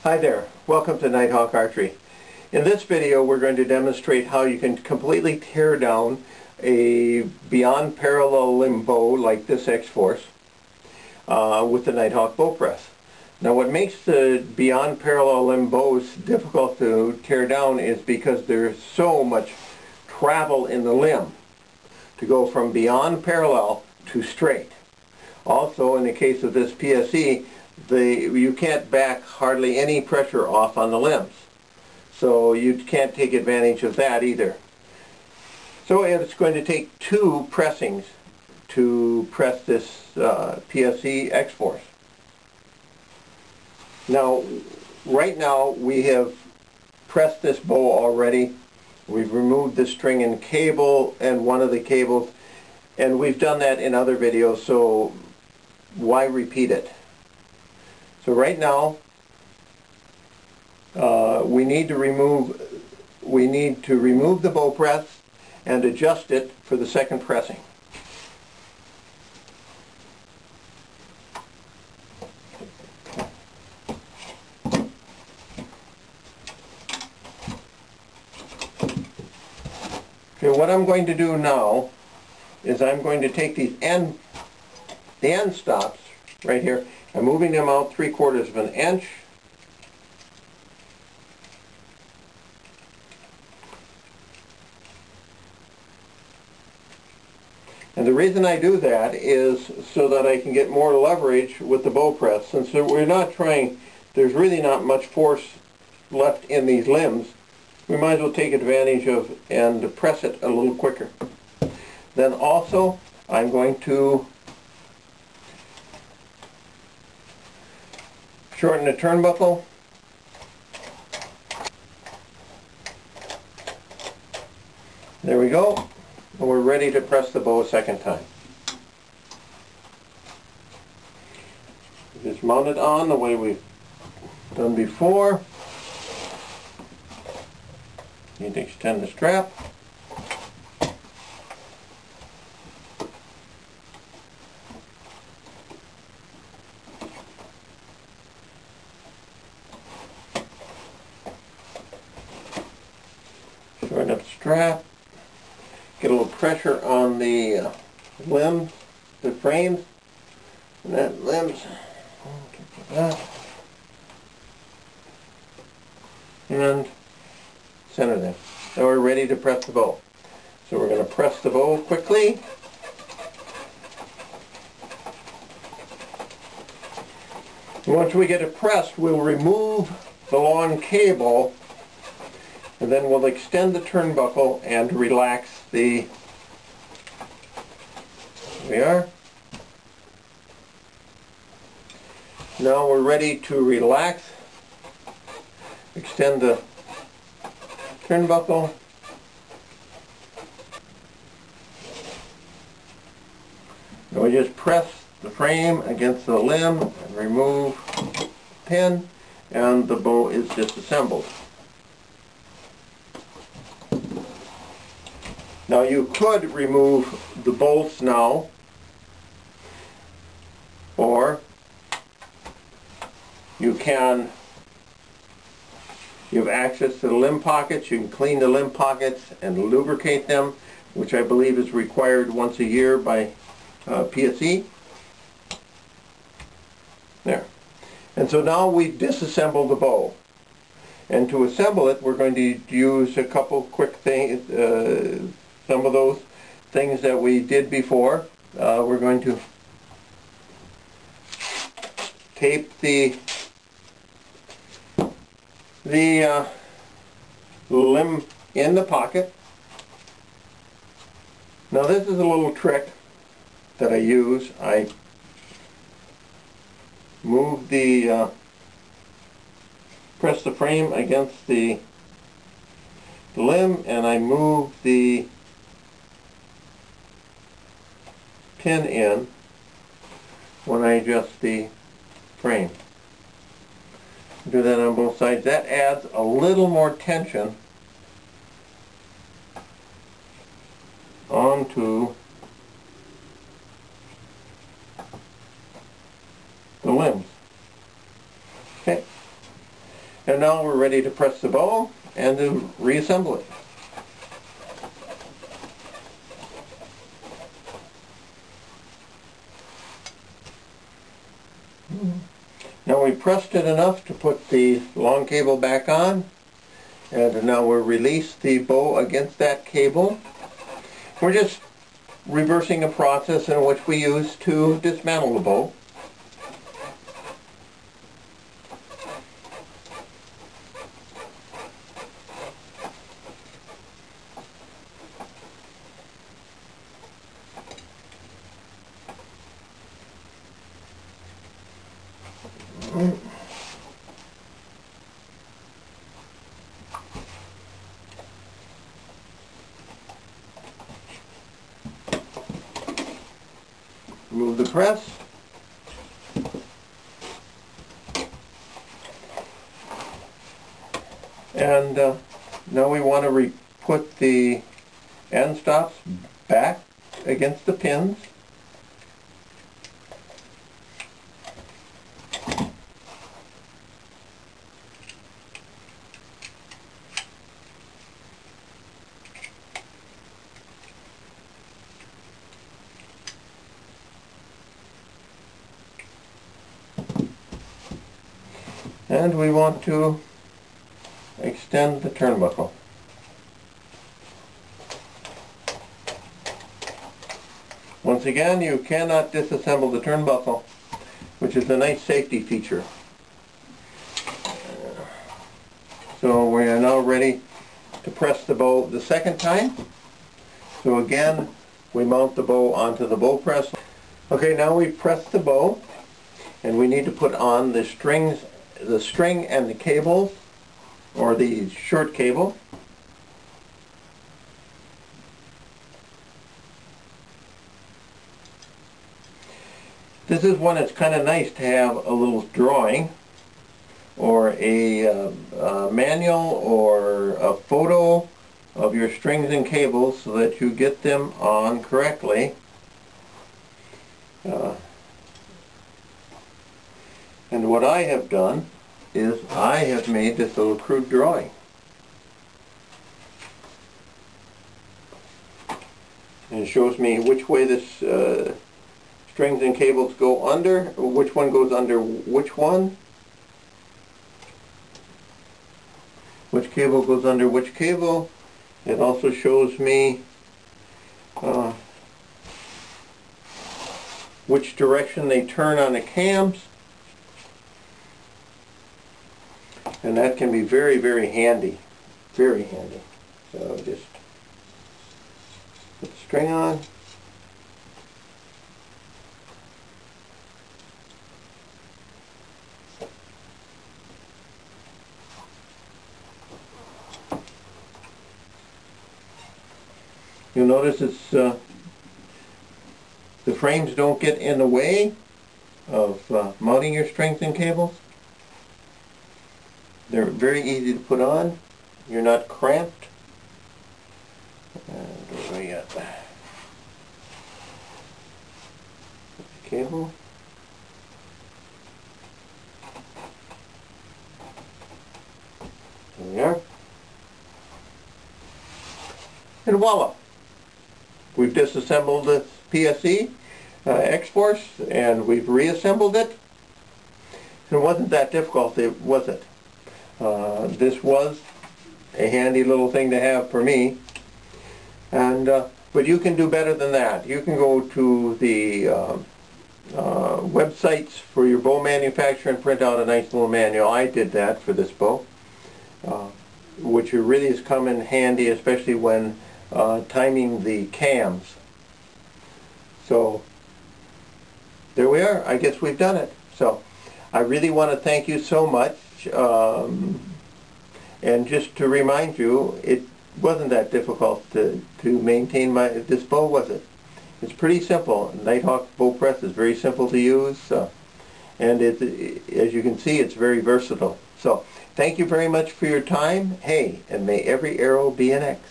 Hi there, welcome to Nite Hawk Archery. In this video we're going to demonstrate how you can completely tear down a beond parallel limb bow like this X Force with the Nite Hawk bow press. Now what makes the beond parallel limb bows difficult to tear down is because there's so much travel in the limb to go from beond parallel to straight. Also, in the case of this PSE, you can't back hardly any pressure off on the limbs, so you can't take advantage of that either. So it's going to take two pressings to press this PSE X Force. Now, right now we have pressed this bow already. We've removed the string and cable and one of the cables, and we've done that in other videos, so why repeat it? So right now, we need to remove the bow press and adjust it for the second pressing. Okay, what I'm going to do now is I'm going to take the end stops right here. I'm moving them out 3/4 of an inch. And the reason I do that is so that I can get more leverage with the bow press. Since there's really not much force left in these limbs, we might as well take advantage of and press it a little quicker. Then also, I'm going to shorten the turnbuckle. There we go. And we're ready to press the bow a second time. Just mount it on the way we've done before. Need to extend the strap. Shorten up the strap. Get a little pressure on the limbs, the frames, and that limbs. And center them. Now we're ready to press the bow. So we're going to press the bow quickly. Once we get it pressed, we'll remove the long cable, and then we'll extend the turnbuckle and relax the, here we are. Now we're ready to relax, extend the turnbuckle. Now we just press the frame against the limb and remove the pin, and the bow is disassembled. Now you could remove the bolts now, or you have access to the limb pockets. You can clean the limb pockets and lubricate them, which I believe is required once a year by PSE. There. And so now we've disassembled the bow. And to assemble it, we're going to use a couple quick things, some of those things that we did before. We're going to tape the limb in the pocket. Now this is a little trick that I use. I move press the frame against the limb, and I move the pin in when I adjust the frame. Do that on both sides. That adds a little more tension onto the limbs. Okay. And now we're ready to press the bow and to reassemble it. Now we pressed it enough to put the long cable back on, and now we'll release the bow against that cable. We're just reversing a process in which we use to dismantle the bow. Remove the press. And now we want to put the end stops back against the pins. And we want to extend the turnbuckle. Once again, you cannot disassemble the turnbuckle, which is a nice safety feature. So we are now ready to press the bow the second time. So again, we mount the bow onto the bow press. Okay, now we press the bow, and we need to put on the string and the cables, or the short cable. This is when it's kind of nice to have a little drawing or a manual or a photo of your strings and cables so that you get them on correctly. And what I have done is I have made this little crude drawing. And it shows me which way this strings and cables go under, which one goes under which one, which cable goes under which cable. It also shows me which direction they turn on the cams. And that can be very, very handy. Very handy. So just put the string on. You'll notice it's the frames don't get in the way of mounting your strings and cables. They're very easy to put on. You're not cramped. And what do we got? Put the cable. There we are. And voila! We've disassembled the PSE X Force, and we've reassembled it. It wasn't that difficult, was it? This was a handy little thing to have for me, and but you can do better than that. You can go to the websites for your bow manufacturer and print out a nice little manual. I did that for this bow, which really has come in handy, especially when timing the cams. So there we are. I guess we've done it. So I really want to thank you so much. And just to remind you, it wasn't that difficult to maintain this bow, was it? It's pretty simple. Nite Hawk bow press is very simple to use, and as you can see, it's very versatile. So thank you very much for your time. Hey, and may every arrow be an X.